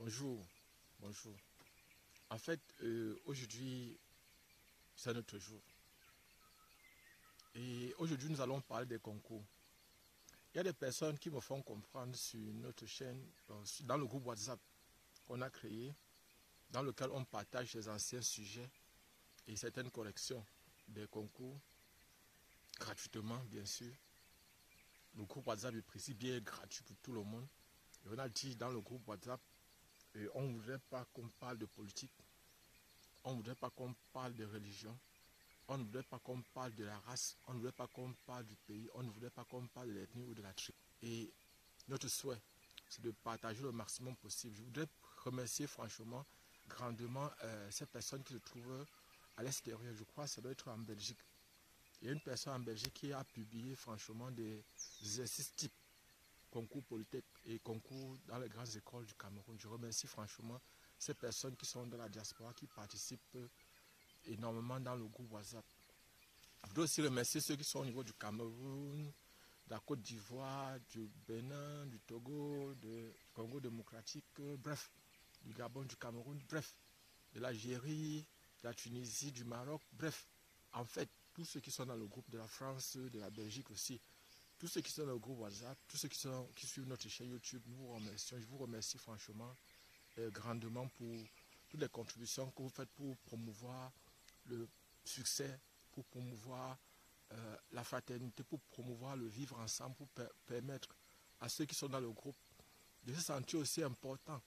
Bonjour, bonjour. En fait, aujourd'hui, c'est notre jour. Et aujourd'hui, nous allons parler des concours. Il y a des personnes qui me font comprendre sur notre chaîne, dans le groupe WhatsApp qu'on a créé, dans lequel on partage les anciens sujets et certaines corrections des concours, gratuitement, bien sûr. Le groupe WhatsApp est précis, bien gratuit pour tout le monde. Et on a dit dans le groupe WhatsApp, on ne voudrait pas qu'on parle de politique, on ne voudrait pas qu'on parle de religion, on ne voudrait pas qu'on parle de la race, on ne voudrait pas qu'on parle du pays, on ne voudrait pas qu'on parle de l'ethnie ou de la tribu. Et notre souhait, c'est de partager le maximum possible. Je voudrais remercier franchement, grandement, ces personnes qui se trouvent à l'extérieur. Je crois que ça doit être en Belgique. Il y a une personne en Belgique qui a publié franchement des exercices types, concours Polytech et concours dans les grandes écoles du Cameroun. Je remercie franchement ces personnes qui sont dans la diaspora, qui participent énormément dans le groupe WhatsApp. Je voudrais aussi remercier ceux qui sont au niveau du Cameroun, de la Côte d'Ivoire, du Bénin, du Togo, du Congo démocratique, bref, du Gabon, du Cameroun, bref, de l'Algérie, de la Tunisie, du Maroc, bref, en fait, tous ceux qui sont dans le groupe de la France, de la Belgique aussi, tous ceux qui sont dans le groupe WhatsApp, tous ceux qui suivent notre chaîne YouTube, nous vous remercions. Je vous remercie franchement grandement pour toutes les contributions que vous faites pour promouvoir le succès, pour promouvoir la fraternité, pour promouvoir le vivre ensemble, pour permettre à ceux qui sont dans le groupe de se sentir aussi importants,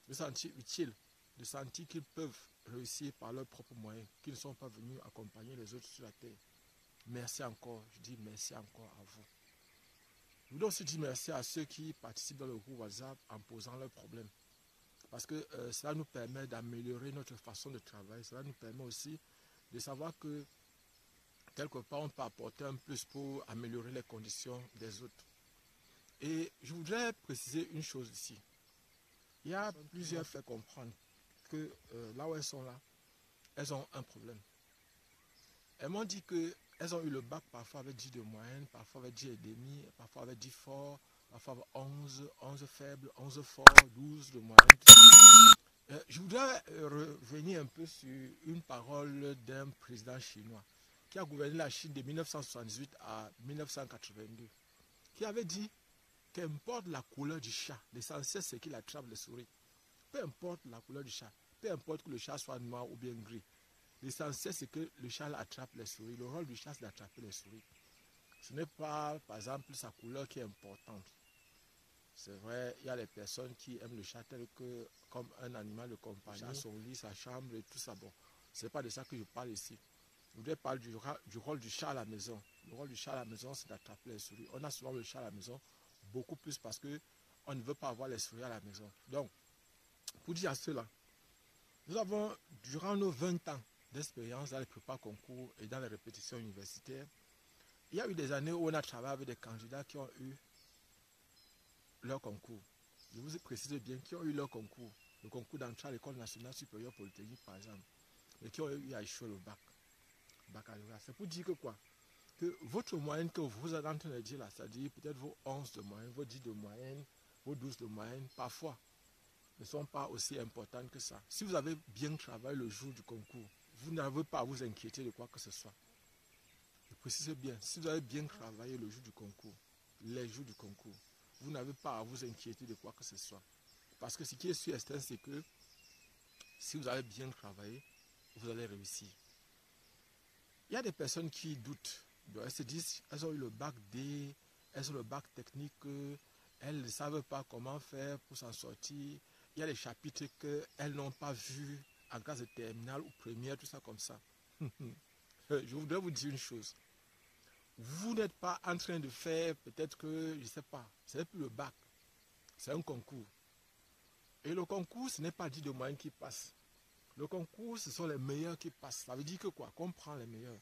de se sentir utiles, de sentir qu'ils peuvent réussir par leurs propres moyens, qu'ils ne sont pas venus accompagner les autres sur la terre. Merci encore, je dis merci encore à vous. Je voudrais aussi dire merci à ceux qui participent dans le groupe WhatsApp en posant leurs problèmes. Parce que cela nous permet d'améliorer notre façon de travailler. Cela nous permet aussi de savoir que quelque part on peut apporter un plus pour améliorer les conditions des autres. Et je voudrais préciser une chose ici. Il y a plusieurs faits comprendre que là où elles sont là, elles ont un problème. Elles m'ont dit qu'elles ont eu le bac parfois avec 10 de moyenne, parfois avec 10 et demi, parfois avec 10 fort, parfois avec 11, 11 faible, 11 fort, 12 de moyenne. Je voudrais revenir un peu sur une parole d'un président chinois qui a gouverné la Chine de 1978 à 1982, qui avait dit qu'importe la couleur du chat, l'essentiel c'est qu'il attrape les souris. Peu importe la couleur du chat, peu importe que le chat soit noir ou bien gris, l'essentiel c'est que le chat attrape les souris. Le rôle du chat c'est d'attraper les souris. Ce n'est pas par exemple sa couleur qui est importante. C'est vrai, il y a des personnes qui aiment le chat tel que comme un animal de compagnie, son lit, sa chambre et tout ça. Bon, ce n'est pas de ça que je parle ici. Je voudrais parler du rôle du chat à la maison. Le rôle du chat à la maison, c'est d'attraper les souris. On a souvent le chat à la maison, beaucoup plus parce qu'on ne veut pas avoir les souris à la maison. Donc, pour dire à cela, nous avons, durant nos 20 ans d'expérience dans les prépas concours et dans les répétitions universitaires, il y a eu des années où on a travaillé avec des candidats qui ont eu leur concours. Je vous précise bien, qui ont eu leur concours. Le concours d'entrée à l'école nationale supérieure polytechnique, par exemple. Et qui ont eu à échouer le baccalauréat. C'est pour dire que quoi? Que votre moyenne que vous êtes en train de dire là, c'est-à-dire peut-être vos 11 de moyenne, vos 10 de moyenne, vos 12 de moyenne, parfois, ne sont pas aussi importantes que ça. Si vous avez bien travaillé le jour du concours, vous n'avez pas à vous inquiéter de quoi que ce soit. Je précise bien, si vous avez bien travaillé le jour du concours, les jours du concours, vous n'avez pas à vous inquiéter de quoi que ce soit. Parce que ce qui est sûr et certain, c'est que si vous avez bien travaillé, vous allez réussir. Il y a des personnes qui doutent. Elles se disent, elles ont eu le bac D, elles ont le bac technique, elles ne savent pas comment faire pour s'en sortir. Il y a des chapitres qu'elles n'ont pas vus en classe de terminale ou première, tout ça comme ça. Je voudrais vous dire une chose. Vous n'êtes pas en train de faire peut-être que, je ne sais pas, ce n'est plus le bac, c'est un concours. Et le concours, ce n'est pas 10 de moyenne qui passe. Le concours, ce sont les meilleurs qui passent. Ça veut dire que quoi? Qu'on prend les meilleurs.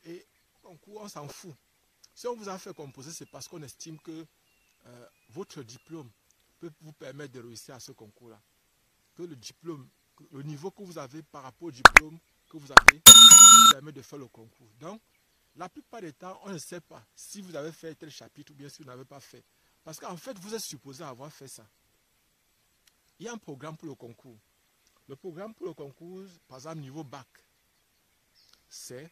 Et le concours, on s'en fout. Si on vous a fait composer, c'est parce qu'on estime que votre diplôme peut vous permettre de réussir à ce concours-là. Que le diplôme, le niveau que vous avez par rapport au diplôme que vous avez, vous permet de faire le concours. Donc, la plupart des temps, on ne sait pas si vous avez fait tel chapitre ou bien si vous n'avez pas fait. Parce qu'en fait, vous êtes supposé avoir fait ça. il y a un programme pour le concours. Le programme pour le concours, par exemple, niveau bac, c'est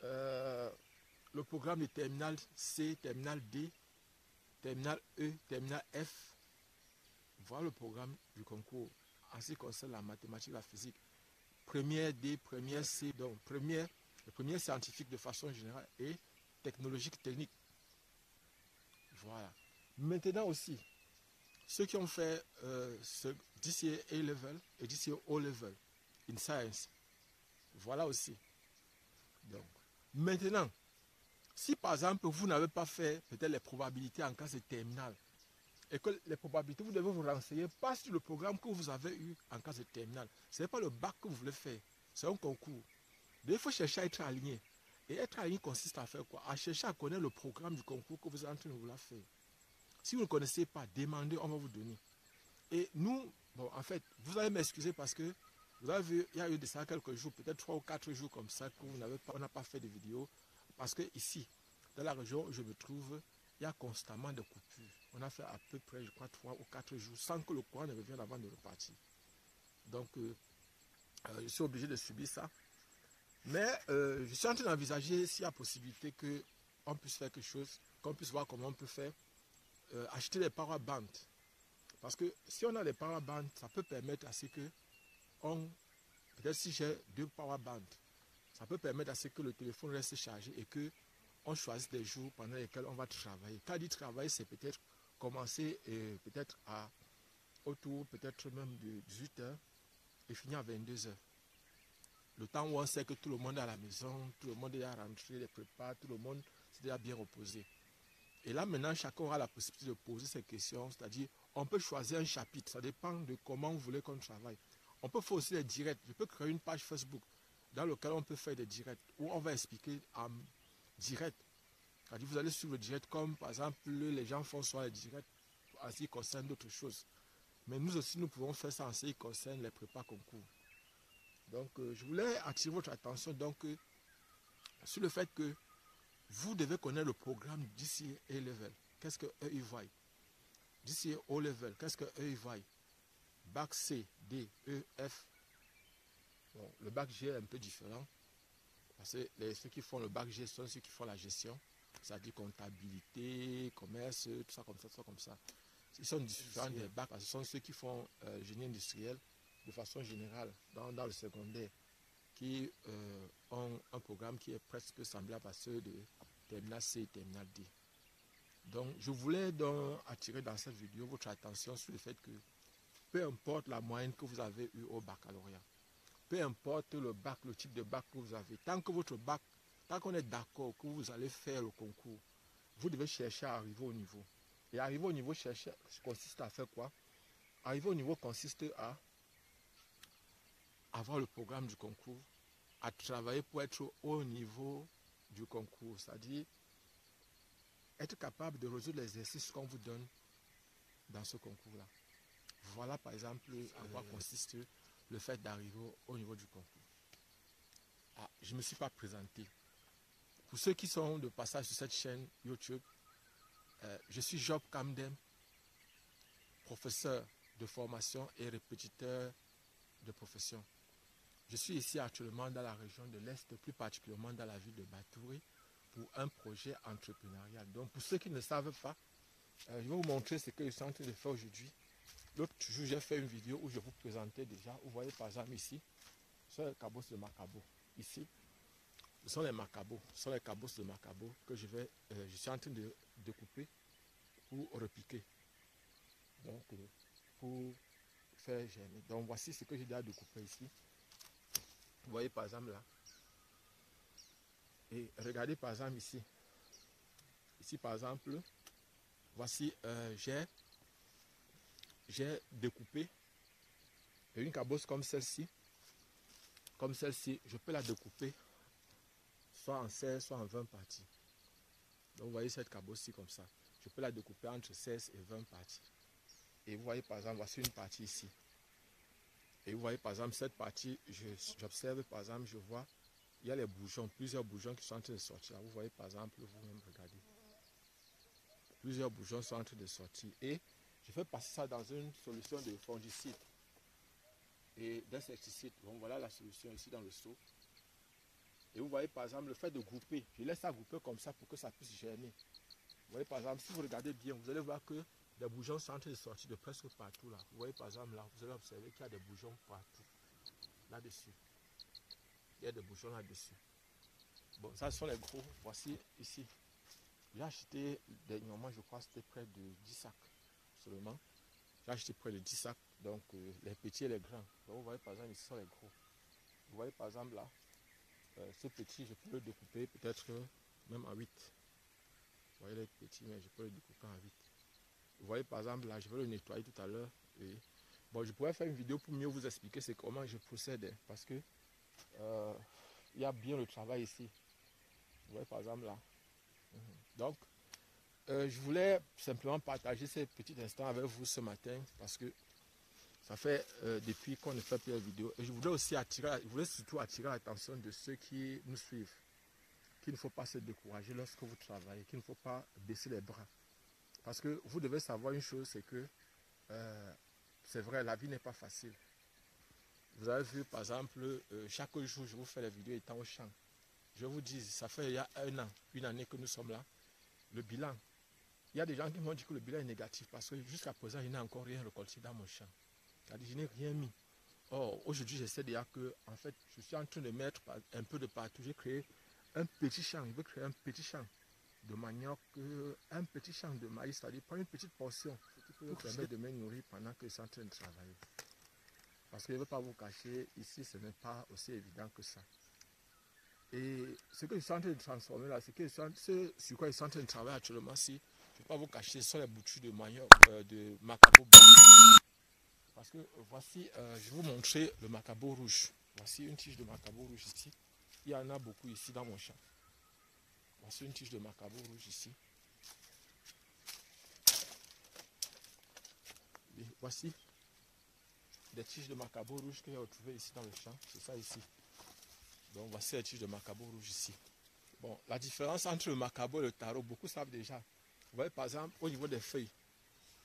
le programme de terminal C, terminal D, terminal E, terminal F. Voilà le programme du concours en ce qui concerne la mathématique, la physique. Première D, première C, donc le premier scientifique de façon générale et technologique, technique. Voilà. Maintenant aussi, ceux qui ont fait ce DCA A-Level et DCA O-Level in Science, voilà aussi. Donc, maintenant, si par exemple vous n'avez pas fait peut-être les probabilités en classe de terminale, et que les probabilités, vous devez vous renseigner pas sur le programme que vous avez eu en classe de terminale. Ce n'est pas le bac que vous voulez faire, c'est un concours. Donc, il faut chercher à être aligné. Et être aligné consiste à faire quoi? À chercher à connaître le programme du concours que vous êtes en train de vouloir faire. Si vous ne connaissez pas, demandez, on va vous donner. Et nous, bon, en fait, vous allez m'excuser parce que vous avez vu, il y a eu de ça quelques jours, peut-être 3 ou 4 jours comme ça, qu'on n'a pas fait de vidéo. Parce que ici, dans la région où je me trouve, il y a constamment des coupures. On a fait à peu près, je crois, 3 ou 4 jours sans que le courant ne revienne avant de repartir. Donc, je suis obligé de subir ça. Mais je suis en train d'envisager s'il y a possibilité qu'on puisse faire quelque chose, qu'on puisse voir comment on peut faire, acheter des power bands. Parce que si on a des power bands, ça peut permettre à ce que peut-être si j'ai 2 power bands, ça peut permettre à ce que le téléphone reste chargé et que on choisisse des jours pendant lesquels on va travailler. Quand on dit travailler, c'est peut-être commencer peut-être autour peut-être même de 18 h et finir à 22 h. Le temps où on sait que tout le monde est à la maison, tout le monde est à rentrer, les prépas, tout le monde s'est déjà bien reposé. Et là maintenant, chacun aura la possibilité de poser ses questions, c'est-à-dire on peut choisir un chapitre, ça dépend de comment vous voulez qu'on travaille. On peut faire aussi des directs, je peux créer une page Facebook dans laquelle on peut faire des directs, où on va expliquer en direct. C'est-à-dire vous allez suivre le direct comme par exemple les gens font soit les directs en ce qui concerne d'autres choses. Mais nous aussi nous pouvons faire ça en ce qui concerne les prépas concours. Donc je voulais attirer votre attention donc sur le fait que vous devez connaître le programme d'ici A-Level. Qu'est-ce que eux ils voient? D'ici O-Level, qu'est-ce que eux ils voient? Bac C, D, E, F. Bon, le bac G est un peu différent. Parce que ceux qui font le bac G sont ceux qui font la gestion. C'est-à-dire comptabilité, commerce, tout ça comme ça, tout ça comme ça. Ils sont différents des bacs parce que ce sont ceux qui font génie industriel de façon générale dans le secondaire, qui ont un programme qui est presque semblable à ceux de terminal C et terminal D. Donc, je voulais donc attirer dans cette vidéo votre attention sur le fait que peu importe la moyenne que vous avez eue au baccalauréat, peu importe le bac, le type de bac que vous avez, tant que votre bac, tant qu'on est d'accord que vous allez faire le concours, vous devez chercher à arriver au niveau. Et arriver au niveau consiste à faire quoi? Arriver au niveau consiste à avoir le programme du concours, à travailler pour être au niveau du concours, c'est-à-dire être capable de résoudre les exercices qu'on vous donne dans ce concours-là. Voilà par exemple à quoi consiste le fait d'arriver au niveau du concours. Ah, je ne me suis pas présenté. Pour ceux qui sont de passage sur cette chaîne YouTube, je suis Job Kamdem, professeur de formation et répétiteur de profession. Je suis ici actuellement dans la région de l'Est, plus particulièrement dans la ville de Batouri, pour un projet entrepreneurial. Donc pour ceux qui ne savent pas, je vais vous montrer ce que je suis en train de faire aujourd'hui. L'autre jour, j'ai fait une vidéo où je vous présentais déjà. Vous voyez par exemple ici, ce sont les cabos de Macabo. Ici, ce sont les macabos, ce sont les cabos de Macabo que je suis en train de découper pour repiquer. Donc, pour faire germer. Donc, voici ce que j'ai déjà découpé ici. Vous voyez par exemple là. Et regardez par exemple ici. Ici par exemple, voici, j'ai découpé une cabosse comme celle-ci. Comme celle-ci, je peux la découper soit en 16, soit en 20 parties. Donc vous voyez cette cabosse-ci comme ça. Je peux la découper entre 16 et 20 parties. Et vous voyez par exemple, voici une partie ici. Et vous voyez par exemple cette partie, j'observe par exemple, je vois, il y a les bourgeons, plusieurs bourgeons qui sont en train de sortir. Vous voyez par exemple, vous-même regardez. Plusieurs bourgeons sont en train de sortir. Et Je fais passer ça dans une solution de fongicide et d'insecticide. Donc voilà la solution ici dans le seau. Et vous voyez par exemple le fait de grouper. Je laisse ça grouper comme ça pour que ça puisse germer. Vous voyez par exemple, si vous regardez bien, vous allez voir que les bourgeons sont en train de sortir de presque partout là. Vous voyez par exemple là, vous allez observer qu'il y a des bourgeons partout. Là-dessus. Il y a des bourgeons là-dessus. Bon, ça ce sont les gros. Voici ici. J'ai acheté dernièrement, je crois, c'était près de 10 sacs seulement. J'ai acheté près de 10 sacs. Donc les petits et les grands. Donc vous voyez par exemple, ici sont les gros. Vous voyez par exemple là, ce petit, je peux le découper peut-être même en 8. Vous voyez les petits, mais je peux le découper en 8. Vous voyez par exemple là, je vais le nettoyer tout à l'heure. Bon, je pourrais faire une vidéo pour mieux vous expliquer c'est comment je procède. Parce que il y a bien le travail ici. Vous voyez par exemple là. Donc, je voulais simplement partager ces petits instants avec vous ce matin parce que ça fait depuis qu'on ne fait plus de vidéos. Et je voulais aussi surtout attirer l'attention de ceux qui nous suivent. Qu'il ne faut pas se décourager lorsque vous travaillez, qu'il ne faut pas baisser les bras. Parce que vous devez savoir une chose, c'est que c'est vrai, la vie n'est pas facile. Vous avez vu, par exemple, chaque jour, je vous fais les vidéos étant au champ. Je vous dis, ça fait il y a un an, une année que nous sommes là. Le bilan, il y a des gens qui m'ont dit que le bilan est négatif parce que jusqu'à présent, je n'ai encore rien récolté dans mon champ. C'est-à-dire, je n'ai rien mis. Or, aujourd'hui, j'essaie déjà que, en fait, je suis en train de mettre un peu de partout. J'ai créé un petit champ. Je veux créer un petit champ de manioc, un petit champ de maïs, c'est-à-dire prendre une petite portion qui peut me permettre de me nourrir pendant que je suis en train de travailler. Parce que je ne veux pas vous cacher, ici, ce n'est pas aussi évident que ça. Et ce que je suis en train de transformer là, ce sur quoi je suis en train de travailler actuellement, si je ne vais pas vous cacher, ce sont les boutures de manioc, de macabo blanc. Parce que voici, je vais vous montrer le macabo rouge. Voici une tige de macabo rouge ici. Il y en a beaucoup ici dans mon champ. Voici une tige de macabo rouge ici. Et voici des tiges de macabo rouge que j'ai retrouvées ici dans le champ. C'est ça ici. Donc voici les tiges de macabo rouge ici. Bon, la différence entre le macabo et le taro, beaucoup savent déjà. Vous voyez par exemple au niveau des feuilles.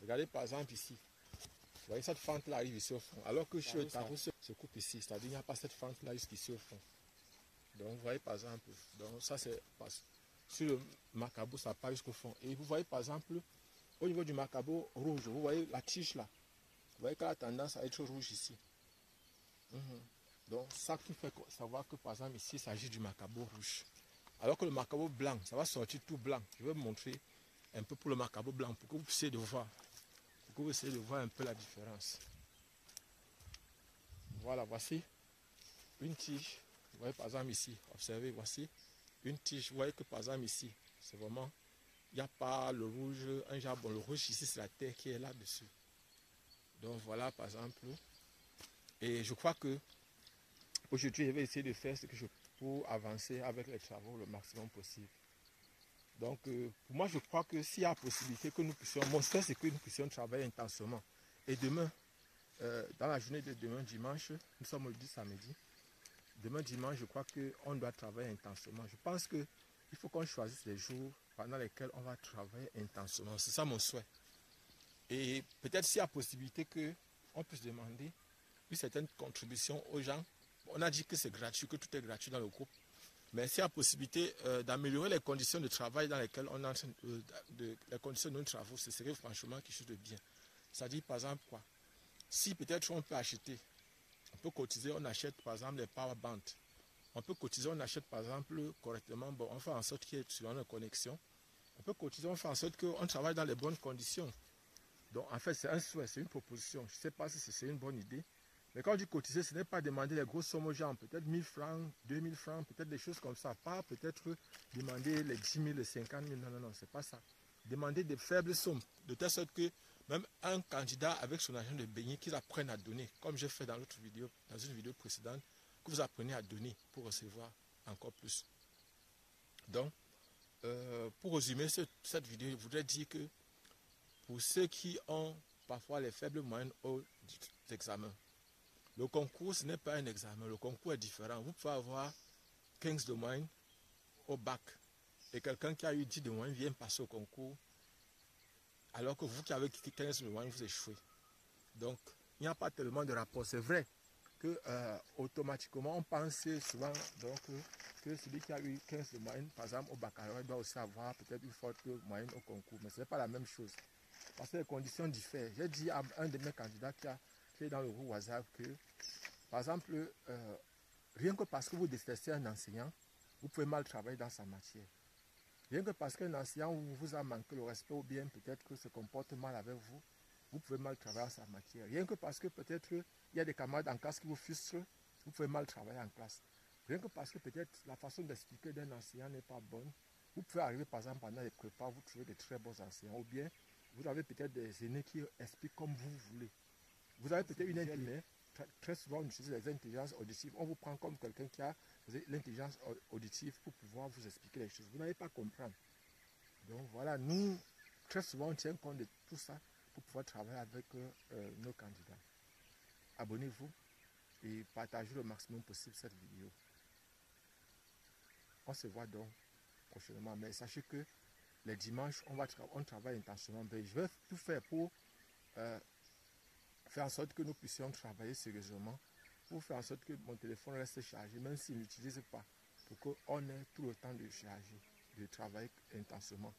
Regardez par exemple ici. Vous voyez cette fente là arrive ici au fond. Alors que chez le taro se coupe ici. C'est-à-dire qu'il n'y a pas cette fente là jusqu'ici au fond. Donc vous voyez par exemple. Donc ça c'est sur le macabo ça part jusqu'au fond. Et vous voyez par exemple au niveau du macabo rouge. Vous voyez la tige là. Vous voyez qu'elle a tendance à être rouge ici. Donc ça qui fait savoir que par exemple ici il s'agit du macabo rouge. Alors que le macabo blanc, ça va sortir tout blanc. Je vais vous montrer un peu pour le macabo blanc pour que vous puissiez voir. Pour que vous essayiez de voir un peu la différence. Voilà, voici une tige. Vous voyez par exemple ici, observez, voici une tige. Vous voyez que par exemple ici, c'est vraiment, il n'y a pas le rouge, un jambon. Le rouge ici, c'est la terre qui est là-dessus. Donc voilà par exemple. Et je crois que aujourd'hui, je vais essayer de faire ce que je peux pour avancer avec les travaux le maximum possible. Donc, pour moi, je crois que s'il y a possibilité que nous puissions, mon souhait, c'est que nous puissions travailler intensément. Et demain, dans la journée de demain, dimanche, nous sommes le 10 samedi. Demain, dimanche, je crois qu'on doit travailler intensément. Je pense qu'il faut qu'on choisisse les jours pendant lesquels on va travailler intensément. C'est ça mon souhait. Et peut-être s'il y a possibilité qu'on puisse demander une certaine contribution aux gens. On a dit que c'est gratuit, que tout est gratuit dans le groupe. Mais s'il y a possibilité d'améliorer les conditions de travail dans lesquelles on a les conditions de nos travaux, ce serait franchement quelque chose de bien. C'est-à-dire, par exemple, quoi? Si peut-être on peut acheter, on peut cotiser, on achète par exemple les power bands. On peut cotiser, on achète par exemple correctement, bon, on fait en sorte qu'il y ait sur nos connexions. On peut cotiser, on fait en sorte qu'on travaille dans les bonnes conditions. Donc en fait, c'est un souhait, c'est une proposition. Je ne sais pas si c'est une bonne idée. Mais quand on dit cotiser, ce n'est pas demander les grosses sommes aux gens, peut-être 1000 francs, 2000 francs, peut-être des choses comme ça. Pas peut-être demander les 10 000, les 50 000, non, non, non, c'est pas ça. Demander des faibles sommes, de telle sorte que même un candidat avec son agent de beignet, qu'ils apprennent à donner, comme j'ai fait dans l'autre vidéo, dans une vidéo précédente, que vous apprenez à donner pour recevoir encore plus. Donc, pour résumer cette vidéo, je voudrais dire que pour ceux qui ont parfois les faibles moyennes aux examens, le concours, ce n'est pas un examen. Le concours est différent. Vous pouvez avoir 15 de moyenne au bac. Et quelqu'un qui a eu 10 de moyenne vient passer au concours alors que vous qui avez quelqu'un sur le wine, vous échouez. Donc, il n'y a pas tellement de rapport. C'est vrai que automatiquement, on pense souvent donc, que celui qui a eu 15 de moyenne, par exemple, au baccalauréat, doit aussi avoir peut-être une forte moyenne au concours. Mais ce n'est pas la même chose. Parce que les conditions diffèrent. J'ai dit à un de mes candidats qui est dans le groupe WhatsApp que, par exemple, rien que parce que vous détestez un enseignant, vous pouvez mal travailler dans sa matière. Rien que parce qu'un enseignant vous a manqué le respect ou bien peut-être que se comporte mal avec vous, vous pouvez mal travailler en sa matière. Rien que parce que peut-être il y a des camarades en classe qui vous frustrent, vous pouvez mal travailler en classe. Rien que parce que peut-être la façon d'expliquer d'un enseignant n'est pas bonne, vous pouvez arriver par exemple pendant les prépas, vous trouvez de très bons enseignants, ou bien vous avez peut-être des aînés qui expliquent comme vous voulez. Vous avez peut-être une intelligence, très souvent on utilise les intelligences auditives, on vous prend comme quelqu'un qui a l'intelligence auditive pour pouvoir vous expliquer les choses. Vous n'allez pas comprendre. Donc voilà, nous, très souvent on tient compte de tout ça pour pouvoir travailler avec nos candidats. Abonnez-vous et partagez le maximum possible cette vidéo. On se voit donc prochainement. Mais sachez que les dimanches, on travaille intentionnellement. Mais je vais tout faire pour faire en sorte que nous puissions travailler sérieusement, pour faire en sorte que mon téléphone reste chargé, même s'il ne l'utilise pas, pour qu'on ait tout le temps de charger, de travailler intensément.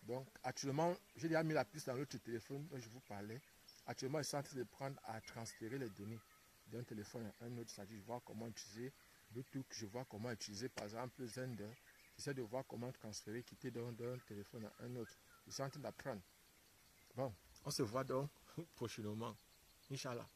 Donc, actuellement, j'ai déjà mis la puce dans l'autre téléphone dont je vous parlais. Actuellement, je suis en train de prendre à transférer les données d'un téléphone à un autre. C'est-à-dire, je vois comment utiliser Bluetooth, je vois comment utiliser, par exemple, Zender. J'essaie de voir comment transférer, quitter d'un téléphone à un autre. Je suis en train d'apprendre. Bon, on se voit donc prochainement. Inch'Allah.